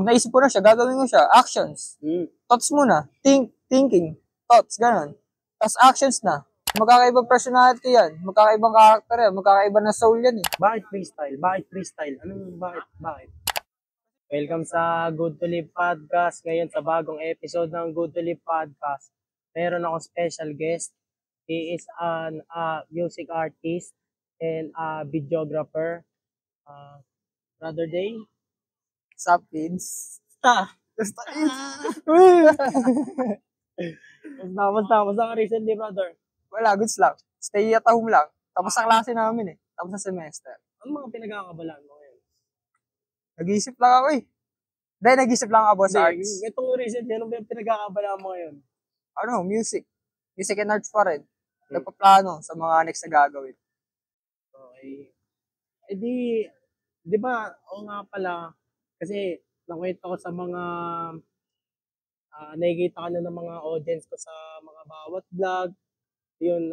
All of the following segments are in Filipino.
Pag naisip ko na siya, gagawin ko siya. Actions. Thoughts muna. Thinking. Thoughts, ganun. Tapos actions na. Magkakaibang personality yan. Magkakaibang character yan. Magkakaibang na soul yan eh. Bakit freestyle? Bakit freestyle? Anong bakit? Welcome sa Good to Live Podcast. Ngayon sa bagong episode ng Good to Live Podcast, meron akong special guest. He is an music artist and a videographer. Brother Day. What's up, kids? Basta ka recently, brother? Wala, goods lang. Stay at home lang. Tapos ang klase namin eh. Tapos sa semester. Ano mga pinagkakabalaan mo ngayon? Nag-iisip lang ako eh. Dahil nag-iisip lang ako sa arts. Itong recently, ano ba yung pinagkakabalaan mo ngayon? Ano, music. Music and arts pa rin. Nagpaplano sa mga next na gagawin. Okay. Eh di ba, o nga pala, kasi nakwento ko sa mga, nakikita ka na ng mga audience ko sa mga bawat vlog, yun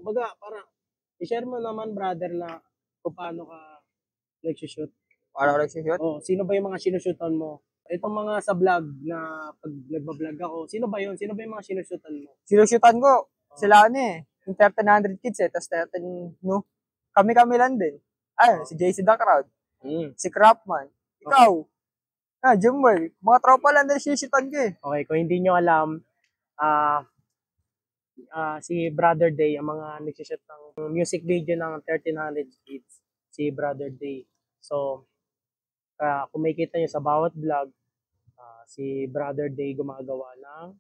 kumbaga, parang, i-share mo naman, brother, na kung paano ka nag-shoot. Paano ka nag-shoot? Oh, sino ba yung mga sinushootan mo? Itong mga sa vlog na pag nagba-vlog ako, sino ba yun? Sino ba yung mga sinushootan mo? Sinushootan ko. Sila yung 1300 kids eh. Tapos 13, kami lang din. Ayun, si JC The Crowd. Si Craftman. Ikaw. Jumwell. Mga tropa lang din sinushootan ko eh. Okay, kung hindi nyo alam, si Brother Day, ang mga nagsishoot ng music video ng 1300 kids, si Brother Day. So, kung makikita nyo sa bawat vlog, si Brother Day gumagawa ng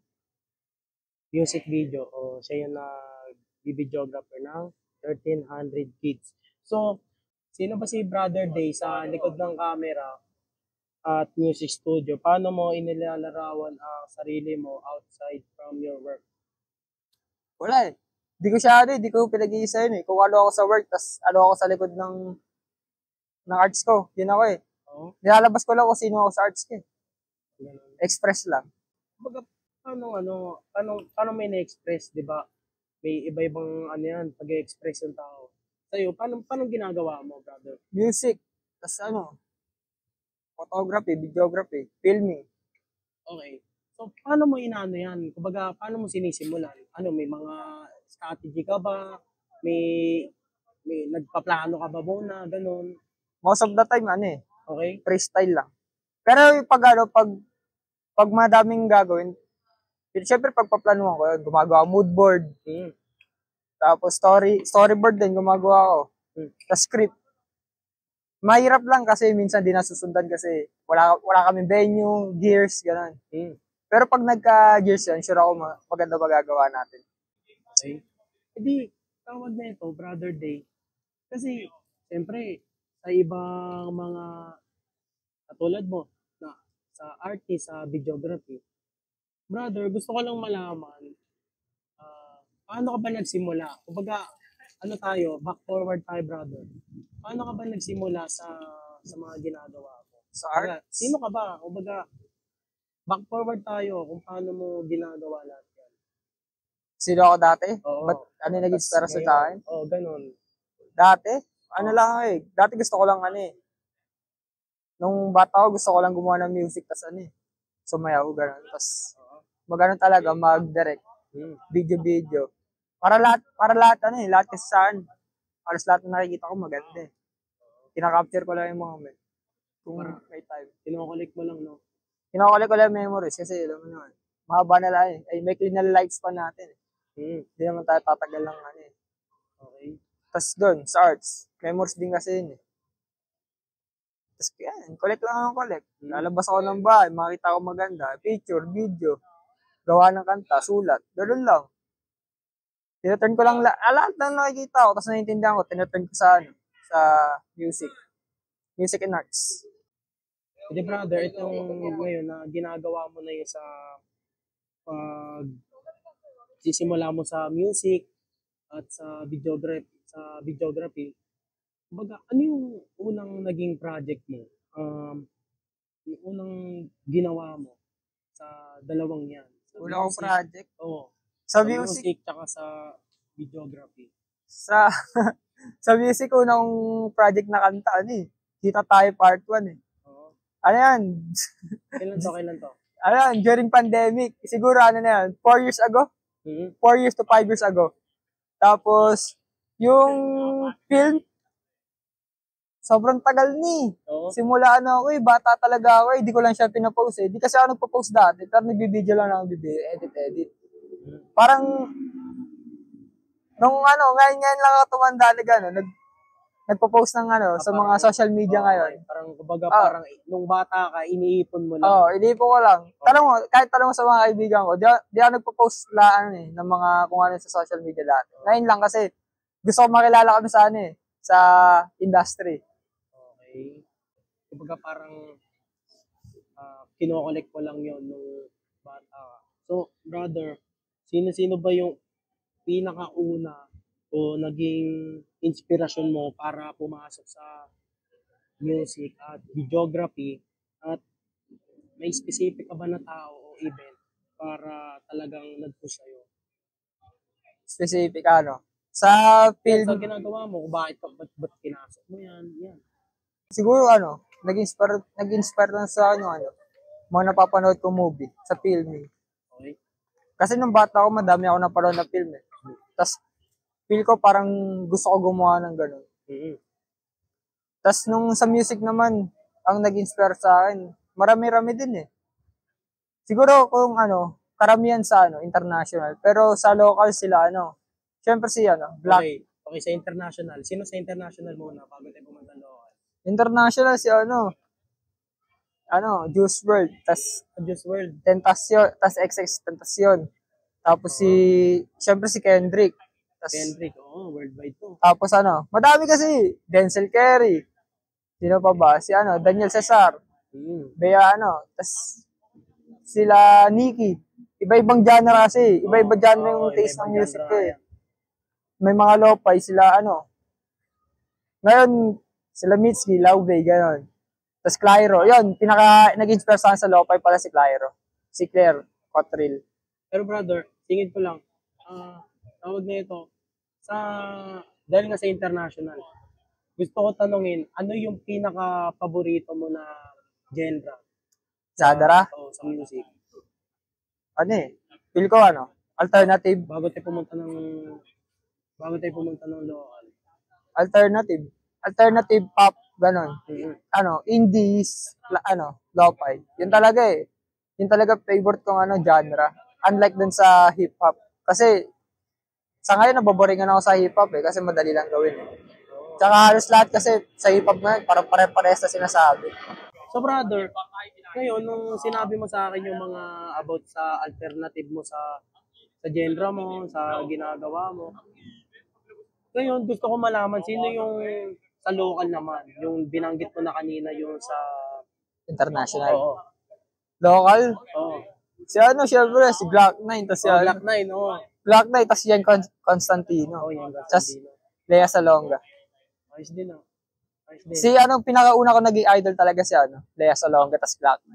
music video o siya yung nag-videographer ng 1300 kids. So, sino ba si Brother Day sa likod ng camera at music studio? Paano mo inilalarawan ang sarili mo outside from your work? Wala eh. Di ko pinag-iisa yun eh. Kung ano ako sa work, tas ano ako sa likod ng arts ko. Yun ako eh. Nilalabas ko lang kung sino ako sa arts ko eh. Express lang. Paano may na-express, di ba? May iba-ibang pag-express ng tao. Sa'yo, paano ginagawa mo, brother? Music. Tas photography, videography, filming. Okay. So, paano mo inaano yan? Kumbaga, paano mo sinisimulan? May mga strategy ka ba? May nagpaplano ka ba muna? Ganon. Most of the time, Okay. Freestyle lang. Pero pag madaming gagawin, syempre pagpaplanuhan ko yun, gumagawa mood board. Tapos storyboard din gumagawa ko. Tapos script. Mahirap lang kasi minsan di nasusundan kasi wala kaming venue, gears, gano'n. Pero pag nagka-gears yan, sure ako maganda magagawa natin. Okay. Hindi, tawag na ito, Brother Day. Kasi, siyempre, sa ibang mga katulad mo, na sa artist, sa videography, brother, gusto ko lang malaman, paano ka ba nagsimula? Kumbaga, back forward tayo, brother. Paano ka ba nagsimula sa mga ginagawa mo? Sa art? Sino ka ba? Kumbaga, back forward tayo kung paano mo ginagawa lahat yan. Sino ako dati? Oo. Ba't nag-inspira sa akin? Oo, ganun. Dati? Dati gusto ko lang nung bata ko gusto ko lang gumawa ng music, tas sumayaw, gano'n. Tas magano talaga, mag-direct. Video. Para lahat lahat kasi saan. Halos lahat na nakikita ko maganda eh. Kinakapture ko lang yung moment. Kung may time. Kinokollect mo lang, no? Kinokollect ko lang memories kasi alam mo naman. Mahaba na lang eh. May clean na lives pa natin eh. Hindi naman tayo tatagal lang Okay. Tapos doon, sa arts, memories din kasi yun eh. Tapos yan, collect lang ako collect. Lalabas ako ng bahay, makita ko maganda, picture, video, gawa ng kanta, sulat, ganoon lang. Tineturn ko lang, lahat na nakikita ko, tapos naiintindihan ko, tineturn ko sa music. Music and arts. Hindi, brother, itong ngayon na ginagawa mo na yun sa sisimula mo sa music at sa videography. Kumbaga, ano yung unang naging project mo? Yung unang ginawa mo sa dalawang yan? Unang project? Oo. Sa music tsaka sa videography. Sa music, unang project na kanta, Kita Tayo Part 1 eh. Ano yan? Kailan to? Ano yan? During pandemic. Siguro ano na yan? 4 years ago? 4 years to 5 years ago. Tapos, yung film, sobrang tagal ni. Oo. Simula ano ako bata talaga ako di ko lang siya pinapost Di kasi ako nagpo-post dati, pero nagbibideo lang ako, edit. Parang, nung ngayon lang ako tumanda nagpo-post ng sa mga social media ngayon. Parang kumbaga parang nung bata ka, iniipon mo lang. Iniipon ko lang. Kahit tanong mo sa mga kaibigan ko, di ako nagpo-post ng mga kung ano sa social media dati. Ngayon lang kasi gusto ko makilala kami sa industry. Okay. Kumbaga parang kino-collect ko lang yon nung bata ka. So, brother, sino-sino ba yung pinakauna o naging inspirasyon mo para pumasok sa music at videography, at may specific ka ba na tao o event para talagang nag-push sa'yo? Specific sa field. Sa ginagawa mo, ba't pinasok mo yan? Siguro nag-inspire lang sa mga napapanood ko movie sa filming. Okay. Kasi nung bata ako, madami ako napanood na film Tapos, feel ko parang gusto ko gumawa ng gano'n. Tapos, nung sa music naman, ang nag-inspire sa akin, marami-rami din Siguro kung karamihan sa international. Pero sa local sila, syempre si Black. Okay, sa international. Sino sa international muna bago tayo pumunta local? International si Juice WRLD, Juice WRLD, Tentacion, tas XX Tentacion. Tapos syempre si Kendrick. Kendrick, worldwide to. Tapos madami kasi, Denzel Curry. Sino pa ba? Si Daniel Cesar. Bea tas sila Nicki. Iba-ibang genre kasi. Iba-iba genre yung taste ng music ko May mga lo-fi sila Ngayon, sila Mitski, Laubey, gano'n. Tapos Clyro. Yun, nag-inspire sa lo-fi pala si Clyro. Si Claire Cotril. Pero brother, tingin ko lang, tawag na ito, dahil nga sa international, gusto ko tanungin, ano yung pinaka-paborito mo na genre? Zadara? Sa music. Feel ko alternative. Bago tayo pumunta ng local. Alternative pop, ganon. Indies, lo-fi. Yun talaga Yun talaga favorite kong genre. Unlike dun sa hip-hop. Kasi, sa ngayon, naboboringan ako sa hip-hop kasi madali lang gawin Tsaka halos lahat kasi sa hip-hop ngayon, parang pare-parehas na sinasabi. So brother, ngayon, nung sinabi mo sa akin yung mga about sa alternative mo sa genre mo, sa ginagawa mo, ngayon, gusto ko malaman sino yung sa local naman, yung binanggit mo na kanina yung sa international. Oo. Local? Oo. Syempre, si Glock 9, tas Glock 9, Glock 9, tas yan Constantino. Yan Constantino. Tas Lea Salonga. Ayos din Si pinakauna ko naging idol talaga si Lea Salonga, tas Glock 9.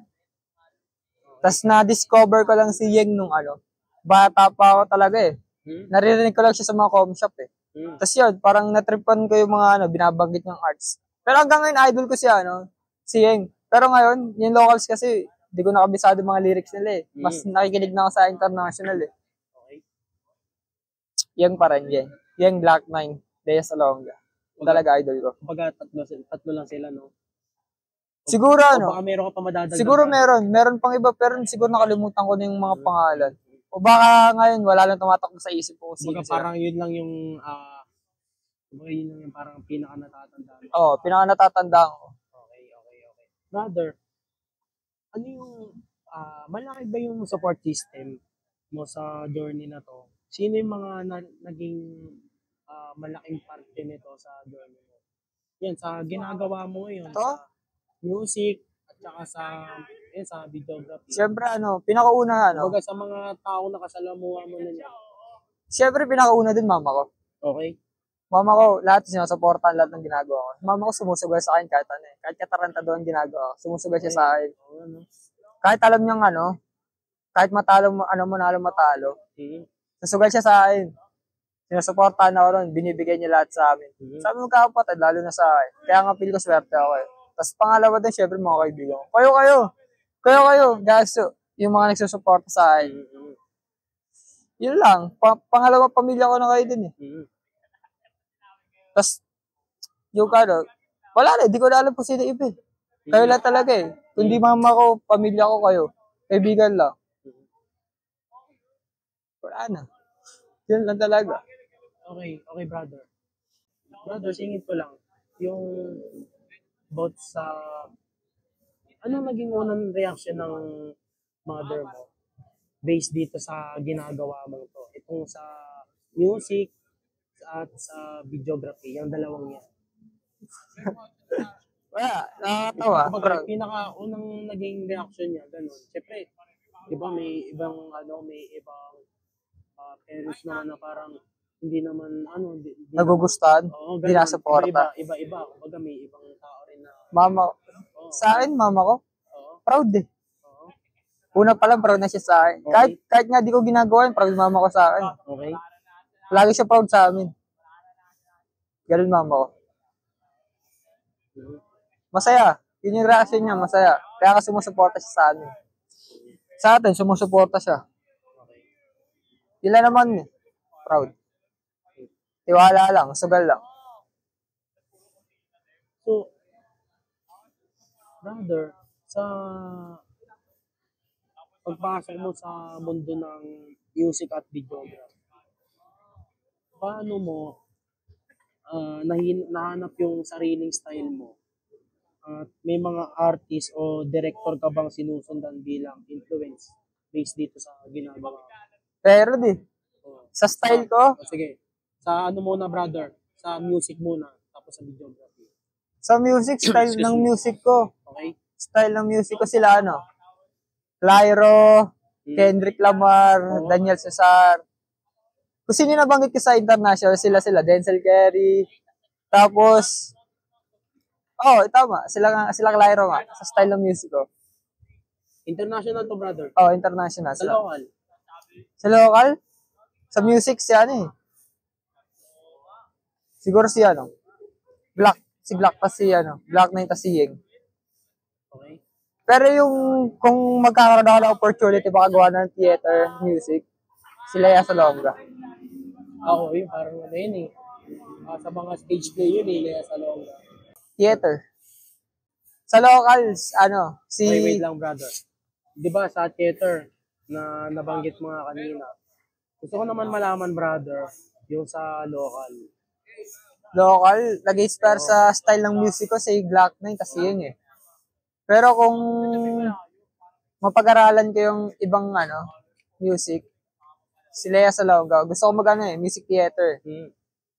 Tas na-discover ko lang si Yeng nung bata pa ako talaga Naririnig ko lang siya sa mga com shop Tas yun, parang natripan ko yung mga binabanggit niyang arts. Pero hanggang ngayon, idol ko si Yeng. Pero ngayon, yung locals kasi, di ko nakabisado mga lyrics nila Mas nakikinig na ako sa international Okay. Yeng pa rin, Yeng. Yeng, Glock 9, Lea Salonga. Talaga idol ko. Kumbaga, tatlo lang sila, no? Siguro baka meron ka pa madadagdag. Siguro meron pang iba, pero siguro nakalimutan ko na yung mga pangalan. O baka ngayon, wala lang tumatakbo sa isip ko. Kumbaga parang yun lang yung, parang pinaka-natatandaan. Pinaka-natatandaan ko. Okay. Brother, ano yung, malaki ba yung support system mo sa journey na to? Sino yung mga naging malaking parte nito sa journey mo? Yan, sa ginagawa mo ngayon, sa music, at saka sa videography. Siyempre, pinakauna Kumbaga sa mga taong nakasalamuha mo na niya. Siyempre, pinakauna din mama ko. Okay. Mama ko, lahat sinusuportahan lahat ng ginagawa ko. Mama ko sumusugal sa akin kahit kahit katarantado ang ginagawa ko. Sumusugal siya sa akin. Kahit alam niyang kahit matalo mo, matalo. Nasugal siya sa akin. Sinusuportahan ako ron, binibigay niya lahat sa amin. Sabi mo kapatid, lalo na sa akin. Kaya nga feel ko swerte ako Tapos pangalawa din, syempre mga kaibigan ko. Kayo, gaso. Yung mga nagsusuporta sa akin. Yun lang. Pangalawa pamilya ko na kayo din eh. Tapos, yung ano, wala na, di ko na alam kung sino iba eh. Kayo lang talaga eh. Kundi mama ko, pamilya ko kayo. Kaibigan lang. Wala na. Yun lang talaga. Okay, brother. Brother, singit ko lang. Yung about sa ano naging unang reaction ng mother mo based dito sa ginagawa mo to? Itong sa music at sa videography, yung dalawang yan. Wala, nakakatawa. Kumbaga, pinaka-unang naging reaction niya, ganun. Siyempre, di ba may ibang parents naman na parang hindi naman, Nagugustuhan, oo, hindi nasuporta. Iba-iba. Kumbaga, may ibang tao rin na, Mama, sa akin, mama ko, proud eh. Una pa lang, proud na siya sa akin. Okay. Kahit nga di ko ginagawa yun, proud mama ko sa akin. okay? Lagi siya proud sa amin. Ganun mama ko. Masaya. Yun yung reaction niya, masaya. Kaya ka sumusuporta siya sa amin. Sa atin, sumusuporta siya. Sila naman eh. Proud. Tiwala lang, sugal lang. So, brother, sa pagpasok mo sa mundo ng music at videography, paano mo nahanap yung sariling style mo? At may mga artist o director ka bang sinusundan bilang influence based dito sa ginagawa? Pero di, Oh, sa style ko, sige. Sa ano muna, brother? Sa music muna, tapos sa videography. sa music, style ng music ko. Okay? Style ng music ko sila ano, Lyro, Kendrick Lamar, Oo. Daniel Cesar. Kung sino nabanggit ko sa international, sila, Denzel Curry. Tapos, tama, sila Lyro nga, sa style ng music ko. International to, brother. International. Sa local. Sa local? Sa music, si ano eh. Siguro si ano, Black. Si Black pa si ano, Black na yung tasiyeng. Okay? Pero yung, kung magkakaroon ako ng opportunity makagawa ng theater, music, sila yung sa Longga. Ako, yun, parang ano yun eh. Sa mga stage play yun eh, sa Longga. Theater. Sa locals, ano, si... Wait lang, brother. Di ba sa theater na nabanggit mo nga kanina, gusto ko naman malaman, brother, yung sa local. Local, nag-inspire sa style ng music ko si Glock 9 kasi yun eh. Pero kung mapag-aralan ko yung ibang ano, music, si Lea Salonga, gusto ko mag-ano eh, music theater.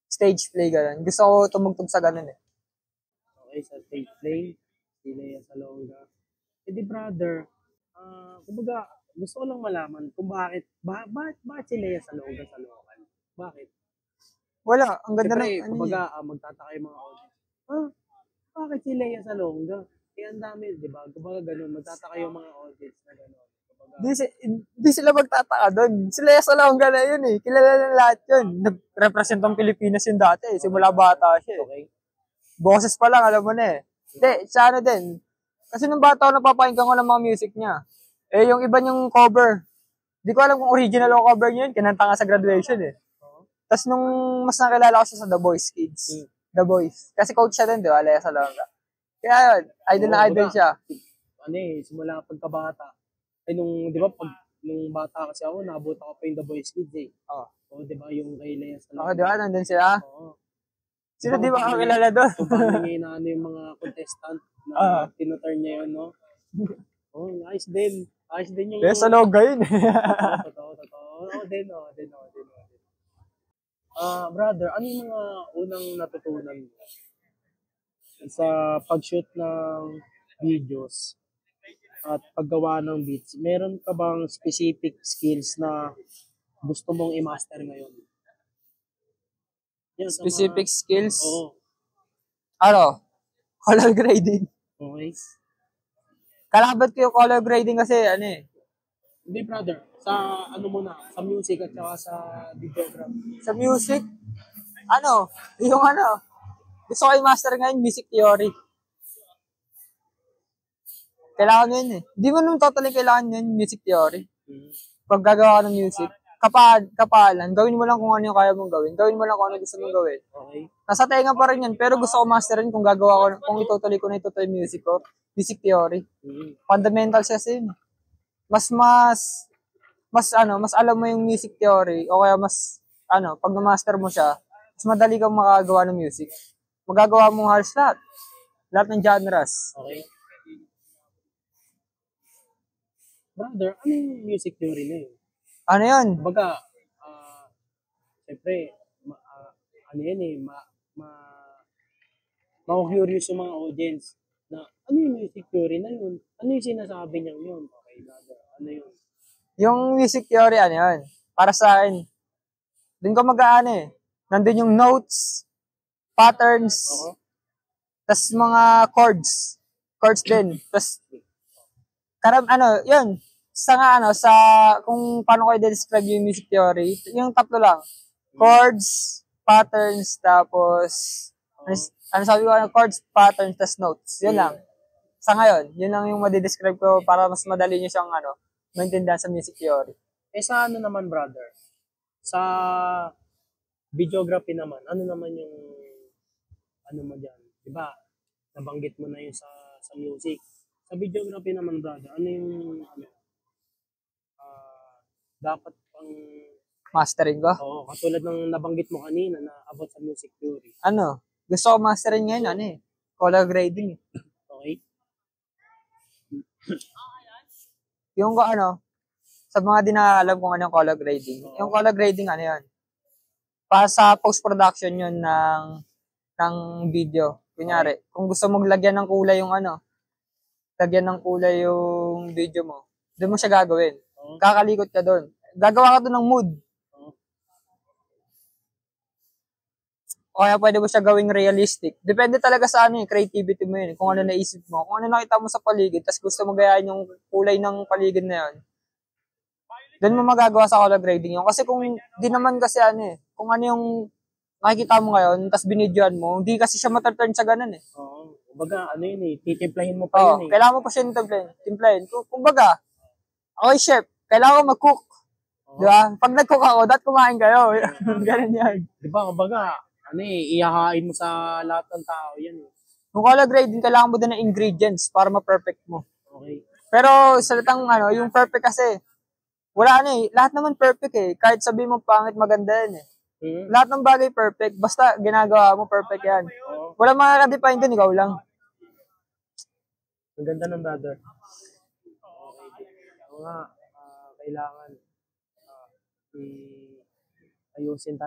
Stage play, gano'n. Gusto ko tumugtog sa gano'n eh. Okay, sa stage play, si Lea Salonga. Eh di brother, kumbaga, gusto ko lang malaman kung bakit si Lea Salonga sa local? Bakit? Wala, ang ganda Siyempre, ng ano kumbaga, magtataka yung mga audience. Bakit si Lea Salonga? Eh, ang dami, di ba? Kumbaga ganun, magtataka yung mga audience na ganun. Kumbaga, Di sila magtataka doon. Si Lea Salonga na yun eh. Kilala na lahat yun. Nag-represent ang Pilipinas yun dati eh. Simula bata siya eh. okay. Boses pa lang, alam mo na eh. Hindi, siya ano din. Kasi nung bata ako, napapakinggan ko ng mga music niya. Eh, yung iba niyang cover. Di ko alam kung original o cover niya yun. Kinanta nga sa graduation eh. Tapos nung mas nakilala ko siya sa The Boys Kids. The Boys. Kasi coach siya din, di ba? Lea Salonga. Kaya yun, idol na idol siya. Ano eh, simula pagkabata. Ay, di ba, nung bata kasi ako, naabot ako pa yung The Boys Kids eh. Oo, di ba, yung kay Lea Salonga. Okay, di ba? Nandun sila? Oo. Sino di ba ako kilala doon? Kung paano niya inaano yung mga contestant na tinuturn niya yun, no? Nice din. Nice din yung... Lea Salonga yun. Totoo. Oo, din. Brother, ano yung mga unang natutunan mo sa pag-shoot ng videos at paggawa ng beats? Meron ka bang specific skills na gusto mong i-master ngayon? Yan, Specific skills? Oo. Ano? Color grading. Okay. Kalabat ko yung color grading kasi ano eh. Hindi, brother. Sa ano muna, sa music at saka sa videography. Sa music, gusto ko i-master ngayon music theory. Kailangan mo yun eh. Hindi mo naman totally kailangan yun, music theory. Mm. Pag gagawa ka ng music, kapalan, gawin mo lang kung ano yung kaya mong gawin. Gawin mo lang kung ano gusto mong gawin. Okay. Nasa tenga pa rin yan, pero gusto ko masterin kung gagawa ko, kung itutuloy ko na itutuloy music ko, music theory. Mm. Fundamentals kasi yun. Mas alam mo yung music theory, o kaya pag na-master mo siya, mas madali kang makagawa ng music. Magagawa mo halos lahat. Lahat ng genres. Okay. Brother, ano yung music theory na yun? Ano yun? Kumbaga, siyempre, ano yan eh, ma-curious yung mga audience na ano yung music theory na yun? Ano yung sinasabi niyang yun? Okay, brother, ano yun? Yung music theory, ano yun? Para sa akin, dun ko mag-aano eh. Nandun yung notes, patterns, tas mga chords. Chords din. Tas, yun. Kung paano ko i-describe yung music theory, yung tatlo lang. Chords, patterns, tapos, sabi ko, chords, patterns, tas notes. Yun lang. Sa ngayon, yun lang yung ma-describe ko para mas madali nyo siyang, maintindihan sa music theory. Sa ano naman, brother? Sa videography naman, ano naman yung, mo dyan? Diba, nabanggit mo na yun sa music. Sa videography naman, brother, ano yung, dapat pang mastering ko? Oo, katulad ng nabanggit mo kanina na about sa music theory. Gusto ko mastering ngayon, color grading. Okay. Yung sa mga di nakakalam kung ano yung color grading. Yung color grading, yan? Para sa post-production yun ng video. Kunyari, kung gusto mong lagyan ng kulay yung video mo, doon mo siya gagawin. Kakalikot ka doon. Gagawa ka doon ng mood. O kaya pwede mo siya gawing realistic. Depende talaga sa creativity mo yun. Kung ano naisip mo. Kung ano nakita mo sa paligid, tapos gusto mo gayahin yung kulay ng paligid na yun, doon mo magagawa sa color grading yun. Kasi kung di naman kasi kung ano yung nakikita mo ngayon, tapos binidyoan mo, hindi kasi siya mataturn sa ganun eh. Oo. Kumbaga, titimplahin mo pa yun eh. Kailangan mo pa siya timplahin. Kumbaga, ako yung chef, kailangan ko mag-cook. Di ba? Pag nag-cook ako, dapat kumain kayo. Ganun yan. Di ba, kumbaga, ihahain mo sa lahat ng tao yan eh. Kung color grading, kailangan mo din ng ingredients para ma-perfect mo. Okay. Pero salitang yung perfect kasi, wala lahat naman perfect eh. Kahit sabihin mo pangit, maganda yan eh. Lahat ng bagay perfect, basta ginagawa mo, perfect yan. Wala makaka-define dun, ikaw lang. Ang ganda ng brother. Kailangan ayusin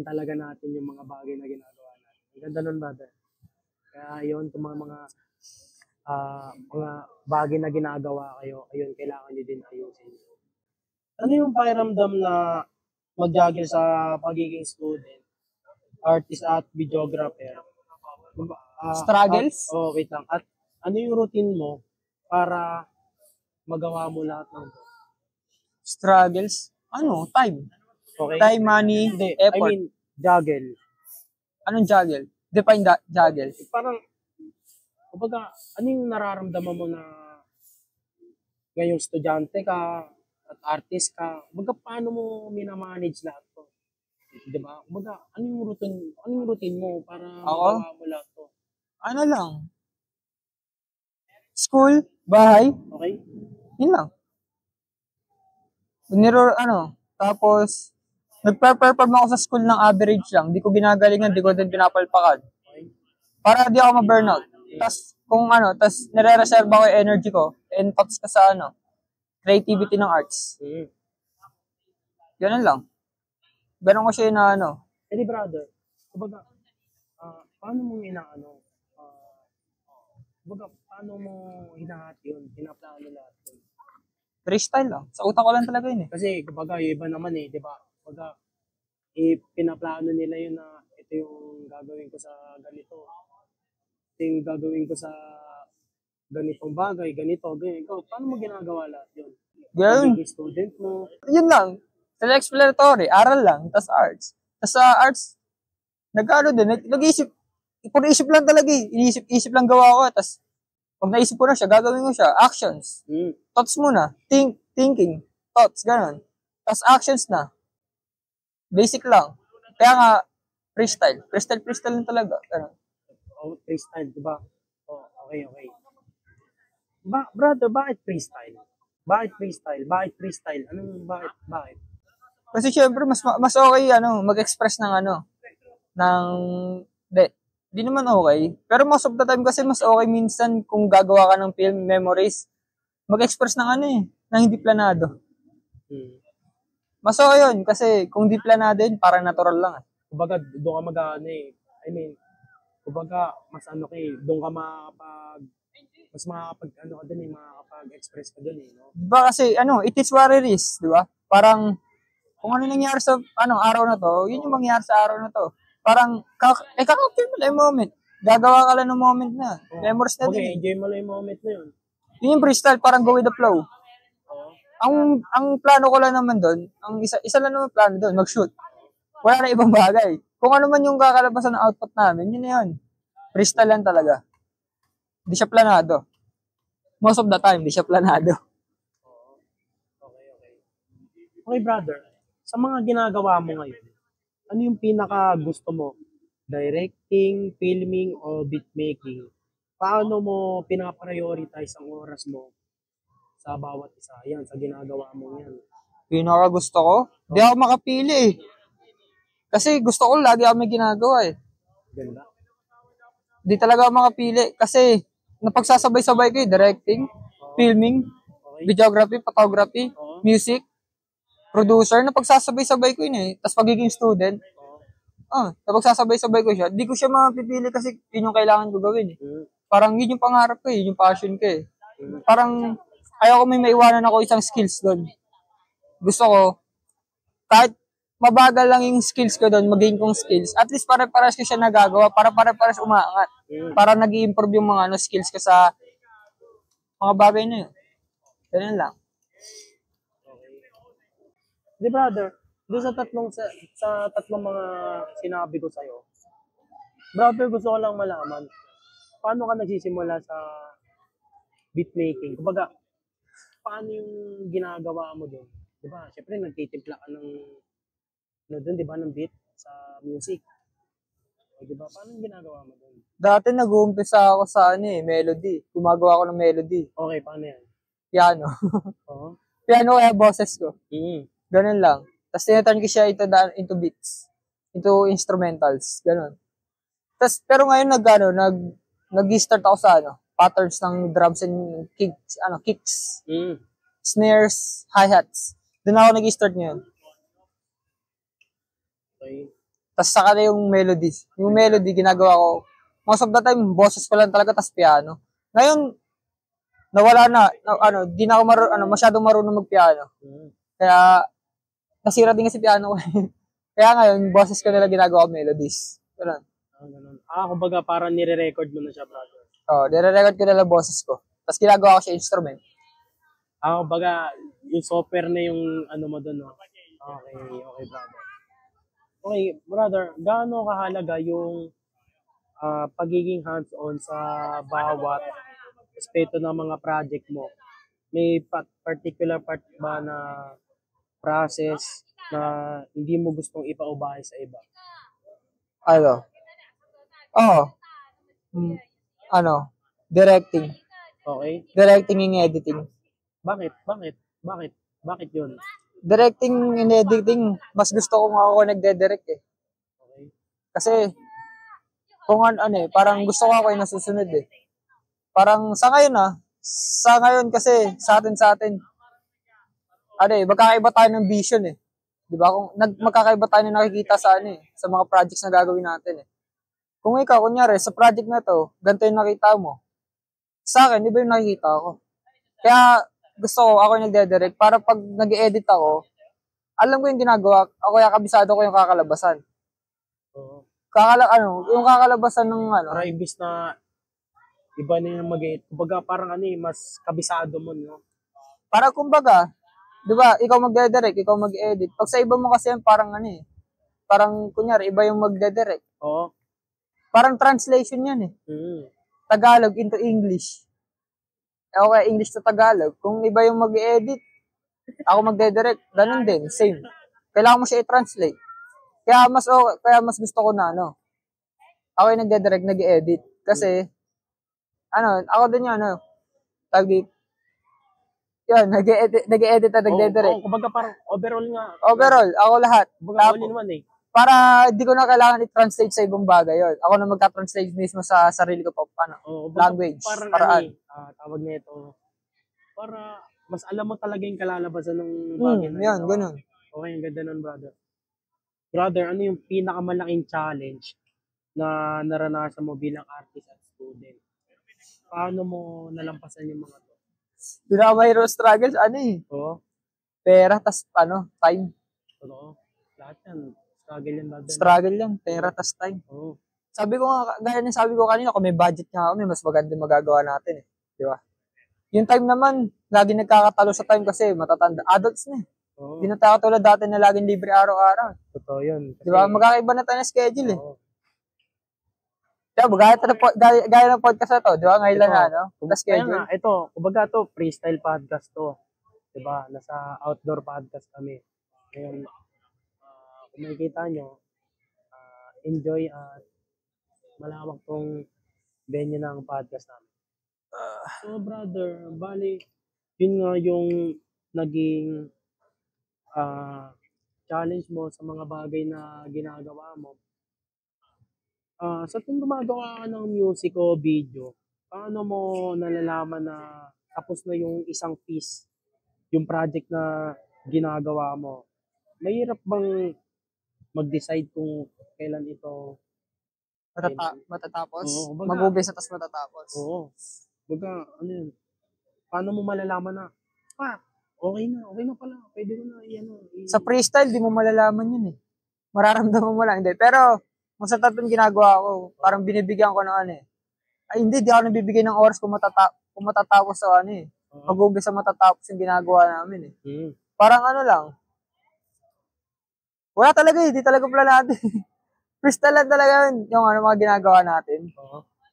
talaga natin yung mga bagay na ginagawa natin. Ang ganda nun, brother. Kaya yun, kung mga bagay na ginagawa kayo, ayun, kailangan nyo din ayusin. Ano yung pakiramdam na mag-juggle sa pagiging student, artist at videographer? Struggles? Wait lang. At ano yung routine mo para magawa mo lahat ng to? Struggles? Time. Okay. Time, money, effort. Juggle. Anong juggle? Define juggle. Parang, kumbaga, ano yung nararamdaman mo na ngayong estudyante ka at artist ka? Kumbaga, paano mo minamanage lahat to? Diba? Kumbaga, ano yung routine mo para magawa mo lahat to? Ano lang? School, bahay. Okay. Yun lang. Tapos, nagpe-perform ako sa school ng average lang. Di ko ginagalingan, di ko din pinapalpakan. Para di ako ma-burnout. Tapos nire-reserve ako yung energy ko and thoughts ka sa creativity ng arts. Ganun lang. Ganun ko siya na brother, kumbaga, paano mo paano mo hinahat yun? Pinaplano lahat yun? Freestyle lang. Sa utak ko lang talaga yun eh. Kasi kumbaga yung iba naman di ba? Kumbaga, pinaplano nila yun na ito yung gagawin ko sa ganito. Ito yung gagawin ko sa ganitong bagay, ganito. Paano mo ginagawa lahat yun? Ganun. Pagiging student mo. Yun lang. Self-explanatory. Aral lang. Tas arts. Tas sa arts, nag-isip lang talaga eh. Inisip lang gawa ko. Tas Pag naisip ko na siya, gagawin ko siya. Actions. Thoughts muna. Thinking. Thoughts, ganun. Tapos actions na. Basic lang. Kaya nga, freestyle. Freestyle lang talaga. Ganun. Oh, freestyle, diba? Oh, okay. Brother, bakit freestyle? Bakit freestyle? Bakit freestyle? Bakit? Kasi syempre, mas okay, mag-express ng di naman okay. Pero most of the time kasi mas okay minsan kung gagawa ka ng film memories, mag-express ng ng hindi planado. Mas okay yun, kasi kung di planado yun, parang natural lang. Kumbaga, doon ka kumbaga, mas doon ka makakapag-express ka dun no? Diba kasi, it is what it is, di ba? Parang, kung ano nangyari sa, araw na to, yun yung mangyari sa araw na to. Parang, kakapil mo lang yung moment. Gagawa ka lang ng moment na. Memories na din. Okay, enjoy mo lang yung moment na yun. Yun yung freestyle, parang go with the flow. Ang plano ko lang naman doon, ang isa lang naman plano doon, mag-shoot. Wala na ibang bagay. Kung ano man yung kakalabasan ng output namin, yun na yun. Freestyle lang talaga. Di siya planado. Most of the time, di siya planado. Okay, brother. Sa mga ginagawa mo ngayon, ano yung pinaka gusto mo? Directing, filming, o beatmaking? Paano mo pinaprioritize ang oras mo sa bawat isa? Yan, sa ginagawa mo yan. Pinaka gusto ko? Di ako makapili eh. Kasi gusto ko lagi ako may ginagawa eh. Ganda. Di talaga ako makapili. Kasi napagsasabay-sabay ko eh. Directing, filming, videography, photography, music, producer. Napagsasabay-sabay ko yun eh. Tapos pagiging student. Napagsasabay-sabay ko siya. Di ko siya mapipili kasi yun yung kailangan ko gawin eh. Parang yun yung pangarap ko eh. Yun yung passion ko eh. Parang ayaw ko may maiwanan ako isang skills doon. Gusto ko, kahit mabagal lang yung skills ko doon, magain kong skills, at least pare-pares ko siya nagagawa, para pare-pares umaangat. Para nag-i-improve yung mga skills ko sa mga bagay na yun. Ganun lang. Di brother, doon sa tatlong mga sinabi ko sa'yo, brother, gusto ko lang malaman, paano ka nagsisimula sa beatmaking? Kumbaga, paano yung ginagawa mo doon? Di ba? Siyempre, nagtitimpla ka doon, di ba, ng beat sa music. O, di ba? Paano yung ginagawa mo doon? Dati nag-uumpisa ako sa melody. Gumagawa ako ng melody. Okay, paano yan? Piano. Piano kaya boses ko. Ganun lang. Tapos tinaturn ko siya into beats. Into instrumentals. Ganun. Tapos, pero ngayon nag-start ako sa patterns ng drums and kicks. Snares, hi-hats. Doon ako nag-start ngayon. Okay. Tapos saka na yung melodies. Yung melody, ginagawa ko. Most of the time, boses ko lang talaga, tapos piano. Ngayon, nawala na. Di na ako masyadong marunong mag-piano. Kaya, nasira din kasi piano ko. Kaya ngayon, boses ko nila ginagawa ko melodies. Ganun. Ganun. Kumbaga parang nire-record mo na siya, brother. Nire-record ko nila boses ko. Tapos ginagawa ko siya instrument. Kumbaga, yung software na yung mo doon, no? Okay, brother. Okay, brother, gaano kahalaga yung pagiging hands-on sa bawat aspeto ng mga project mo? May particular part ba na process na hindi mo gustong ipaubahay sa iba? Directing. Okay. Directing and editing. Bakit yun? Directing and editing, mas gusto ko nga ako nagde-direct eh. Okay. Kasi, kung parang gusto ko ako yung nasusunod eh. Parang sa ngayon kasi sa atin, magkakaiba tayo ng vision eh. Di ba? Kung magkakaiba tayo ng nakikita sa sa mga projects na gagawin natin eh. Kung ikaw, kunyari, sa project na to, ganito yung nakita mo. Sa akin, iba yung nakikita ko. Kaya, gusto ko, ako yung nagde-direct para pag nag-edit ako, alam ko yung ginagawa, ako yung kabisado ko yung kakalabasan. Yung kakalabasan ng Para imbis na iba na yung mag-edit, kumbaga parang mas kabisado mo, no? Para kumbaga, di ba, ikaw magde-direct, ikaw mag-edit. Pag sa iba mo kasi yan, parang parang kunyari, iba yung magde-direct. Oo. Parang translation yan eh. Tagalog into English. okay, English to Tagalog. Kung iba yung mag-edit, ako magde-direct, ganun din, same. Kailangan mo siya i-translate. Kaya mas gusto ko na, ano, ako yung nagde-direct, nag-edit. Kasi, ako din yun, tag dito. Yun, nag-edit at nagde-direct. Kumbaga parang overall nga. Overall, ako lahat. Kumbaga all in one eh. Para di ko na kailangan i-translate sa ibang bagay yun. Ako na magka-translate mismo sa sarili ko pa, language, parang paraan. Tawag nito, para mas alam mo talaga yung kalalabasan ng bagay na yan, ganun. Okay, ang ganda nun, brother. Brother, ano yung pinakamalaking challenge na naranasan mo bilang artist at student? Paano mo nalampasan yung mga to? Pinakamahirap struggles, Oo. Pera, tas time. Totoo. Lahat yan. Struggle yan, brother. Struggle yan, pera, tas time. Oo. Gaya ng sabi ko kanina, kung may budget nga kami, mas maganda magagawa natin eh. Di ba? Yung time naman, lagi nagkakatalo sa time kasi matatanda. Adults na eh. Oo. Hindi na tayo katulad dati na laging libre araw-araw. Totoo yun. Di ba? Magkakaiba na tayo ng schedule eh. Oo. Diba, gaya ng podcast na to, di ba? Ngayon lang na, schedule. Ito, kumbaga to, freestyle podcast to. Di ba? Nasa outdoor podcast kami. Ngayon, kung makikita nyo, enjoy at malawak tong venue ng podcast namin. So, brother, bali, yun nga yung naging challenge mo sa mga bagay na ginagawa mo. Sa tuwing gumagawa ka ng music o video, paano mo nalalaman na tapos na yung isang piece, yung project na ginagawa mo? Mahirap bang mag-decide kung kailan ito matatapos? Oo, Mag-umpisa tapos matatapos? Oo. Baga, ano yun? Paano mo malalaman na, okay na pala, pwede ko na, Sa freestyle, di mo malalaman yun eh. Mararamdaman mo lang, hindi. Pero, kung sa tatlong ginagawa ko, parang binibigyan ko ng hindi, di ako nabibigay ng oras kung matatapos sa mag-umpisa matatapos yung ginagawa namin eh. Parang lang, wala talaga eh, di talaga planado. Freestyle lang talaga yun, yung mga ginagawa natin.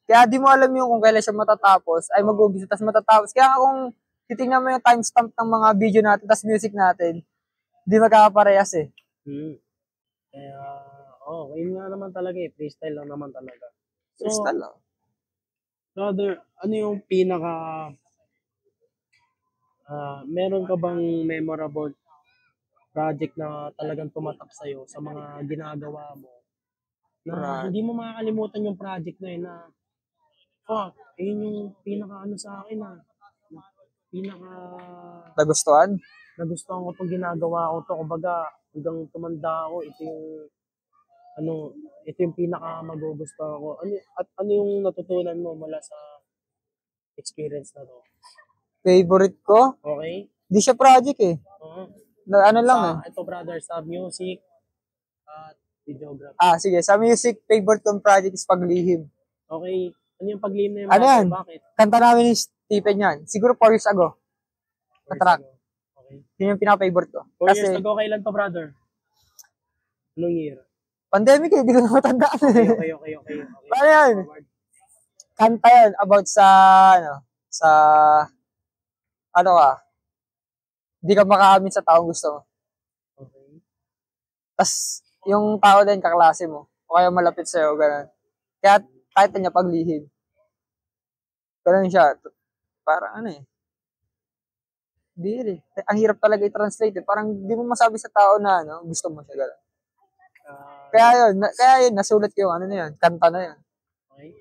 Kaya di mo alam yung kung kailan siya matatapos, ay mag-umpisa, tapos matatapos. Kaya kung titingnan mo yung timestamp ng mga video natin, tapos music natin, di magkakaparehas eh. Kaya, yun nga naman talaga eh, freestyle lang naman talaga. So, freestyle lang. Brother, ano yung meron ka bang memorable project na talagang tumatak sa'yo sa mga ginagawa mo? Na hindi mo makakalimutan yung project na yun na, yun yung sa akin nagustuhan ko itong ginagawa ko to. Kumbaga, hanggang tumanda ako, ito yung magugustuhan ko. Ano yung natutunan mo mula sa experience na to? Favorite ko? Okay. Di siya project eh. Ito brother, sa music at videography. Sige. Sa music, favorite kong project is Paglihim. Okay. Ano yung Paglihim na yun? Yan? Bakit? Kanta namin ni Stephen yan. Siguro 4 years ago. Katrack. Okay. Yun yung pinaka-favorite ko. 4 years ago, kailan to brother? Anong year? Pandemic eh, di ko na matandaan. Okay. Paano yan? Kanta yan about sa, di ka makaamin sa taong gusto mo. Okay. Tapos, yung tao din, kaklase mo, o kaya malapit sa'yo, gano'n. Kaya, kahit niya Paglihim. Gano'n siya. Parang di rin. Ang hirap talaga i-translate eh. Parang di mo masabi sa tao na, gusto mo siya, gano'n. Kaya yun, nasulat ko yung kanta na yun. Okay.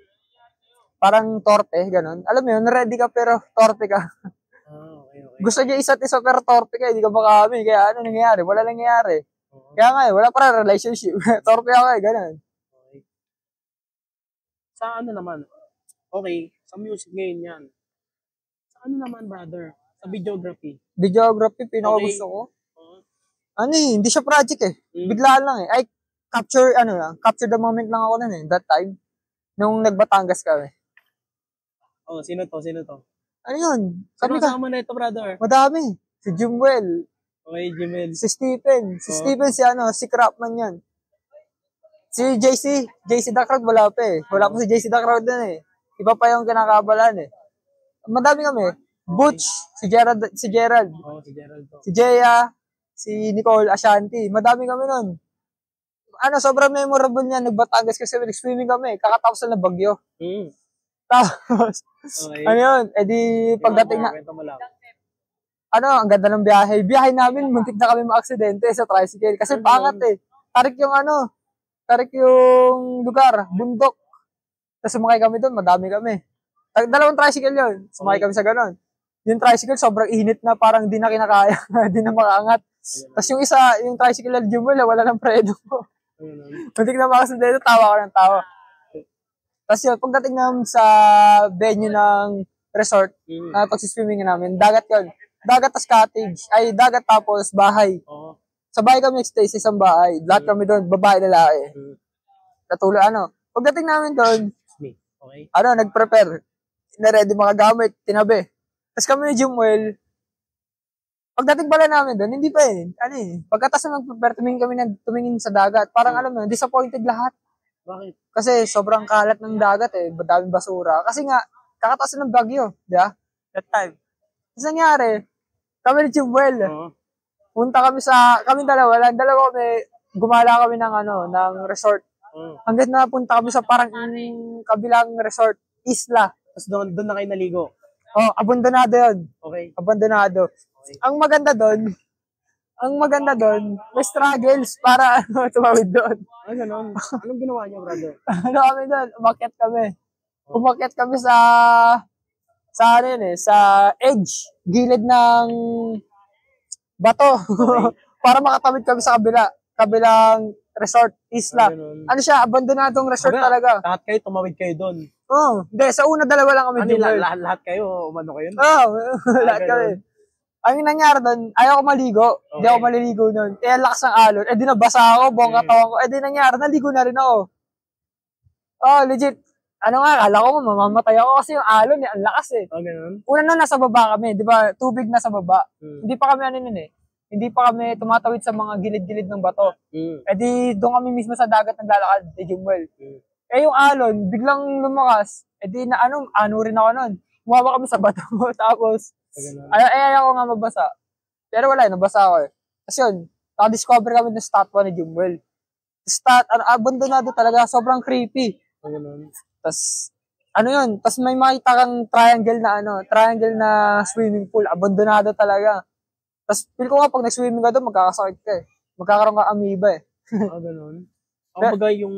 Parang torpe, gano'n. Alam mo yun, ready ka pero torpe ka. Okay. Gusto niya isa't isa pero torpe ka, hindi ka makaamin. Kaya nangyayari? Wala nangyayari. Kaya nga wala pa relationship. Torpe ako gano'n. Okay. Sa naman? Okay, sa music ngayon yan. Sa naman, brother? Sa videography? Videography, pinaka-gusto ko. Hindi siya project eh. Biglaan lang eh. Ay, capture the moment lang ako nun eh, that time. Nung nagbatangas kami. Sino to? Ano yun? Sino kasama na ito, brother? Madami. Si Jimwell. Okay, Jimel. Si Stephen. Stephen si Crapman yan. Si JC the Crowd wala pa eh. Wala pa si JC the Crowd din eh. Iba pa yung kinakabalan eh. Madami kami. Butch, si Gerald, Oo, si Gerald to. si Jaya, si Nicole, Ashanti. Madami kami nun. Sobrang memorable niya. Nagbatangas kasi nag-swimming kami. Kakatapos na ng bagyo. Tapos, Okay. yun, edi pagdating na, Kwento mo lang. ang ganda ng biyahe. Biyahe namin, muntik na kami ma-aksidente sa tricycle. Kasi pangat eh. Tarik yung lugar, bundok. Tapos sumakay kami doon, madami kami. Dalawang tricycle yun. Sumakay kami sa ganon. Yung tricycle, sobrang init na parang di na kinakaya. Di na makaangat. Tapos yung tricycle na Jumel, wala ng preno. Muntik na ma-aksidente, tawa ko ng tawa. Tapos yun, pagdating namin sa venue ng resort, na pagsiswimming namin, dagat yun. Dagat tas cottage. Ay, dagat tapos bahay. Sa bahay kami nag-stay sa isang bahay. Lahat kami doon, babae lalaki. Natuloy, Pagdating namin doon, Okay. Nag-prepare. Na-ready mga gamit, tinabi. Tapos kami ni Jumwell, pagdating pala namin doon, hindi pa pagkatas na nag-prepare, tumingin sa dagat. Parang disappointed lahat. Bakit? Kasi sobrang kalat ng dagat daming basura. Kasi nga, kakataas ng bagyo, di ba? That time. Tapos nangyari, kami ni Jumwell, punta kami dalawa kami, gumala kami ng resort. Hanggang napunta kami sa parang kabilang resort, isla. Tapos doon na kayo naligo. Abandonado yun. Okay. Abandonado. Okay. Ang maganda doon, may struggles para tumawid doon. Ganon. Anong ginawa niyo, brother? Kami doon, umakyat kami sa edge, gilid ng bato. Okay. Para makatawid kami sa kabilang resort, isla. Abandonadong resort talaga. Lahat kayo, tumawid kayo doon. Hindi, sa una dalawa lang kami. Lahat kayo, umano kayo? Lahat kami. Ang nangyari doon, ayaw ko maligo. Hindi ako maliligo noon. Kaya lakas ng alon. Di nabasa ako, buong katawan ko. Di nangyari, naligo na rin ako. Legit. Akala ko mamamatay ako kasi yung alon, ang lakas eh. Ganun? Una nun, nasa baba kami. Di ba, tubig na sa baba. Hindi pa kami hindi pa kami tumatawid sa mga gilid-gilid ng bato. Di doon kami mismo sa dagat naglalakad, di Jumwell. Yung alon, biglang lumakas. Di rin ako nun. Bumawa kami sa bato. Tapos, ayaw ko nga mabasa. Pero wala, nabasa ako eh. Tapos yun, nakadiscover kami ng statwa ni Jumwell. Abandonado talaga, sobrang creepy. Tapos, tapos may makita kang triangle na swimming pool. Abandonado talaga. Tapos, feel ko nga pag nag-swimming ka doon, magkakasakit ka eh. Magkakaroon ka amoeba eh. Ganun. Ang bagay yung,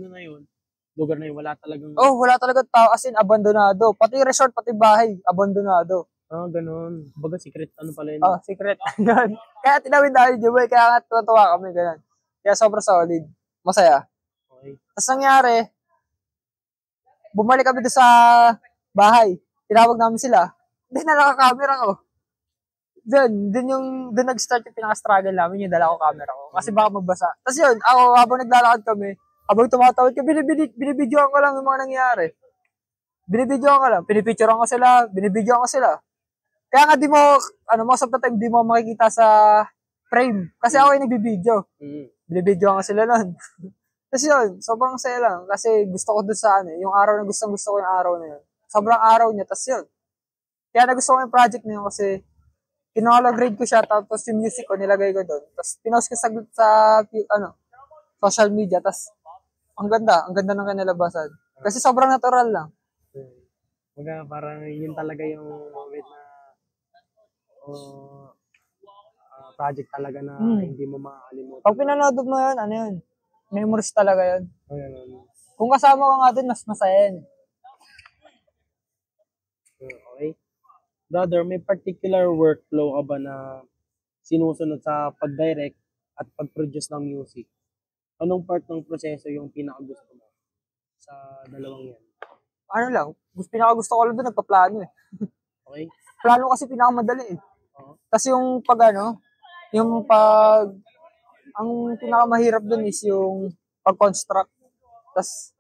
yun, lugar na yun, wala talagang... wala talagang tao, as in, abandonado. Pati resort, pati bahay, abandonado. Ganun. Baga, secret, pala yun? Secret. Kaya tinawid namin yung kaya nga tuwa kami, ganun. Kaya sobrang solid. Masaya. Okay. Tapos nangyari, bumalik kami doon sa bahay. Tinawag namin sila. Hindi na naka-camera ko. Doon nag-start yung pinaka-struggle namin, yung dala ko camera ko. Kasi baka magbasa. Tapos yun, ako habang naglalakad kami, habang tumatawid ka, binibidyoan ko lang yung mga nangyari. Binibidyoan ko lang. Pinipicturean ko sila. Kaya nga most of the time, di mo makikita sa frame. Kasi ako yung nagbibidyo. Binibidyoan ko sila nun. Tapos yun, sobrang saya lang. Kasi gusto ko doon sa yung araw na gusto ko yung araw na yun. Sobrang araw niya. Tapos yun. Kaya nagusto ko yung project na yun kasi kinala-grade ko siya, tapos yung music ko, nilagay ko doon. Tapos pinost ko sa social media, tapos ang ganda ng kanilabasan. Kasi sobrang natural lang. Parang yun talaga yung moment na project talaga na hindi mo makakalimutan. Pag pinanood mo yun, memories talaga yun. Kung kasama ka nga din, mas masaya yun. Okay. Brother, may particular workflow ka ba na sinusunod sa pag-direct at pag-produce ng music? Anong part ng proseso yung pinakagusto mo sa dalawang yan? Pinakagusto ko lang doon, nagpaplano eh. Okay. Plano kasi pinakamadali eh. Kasi yung ang pinakamahirap doon is yung pag-construct. Tapos,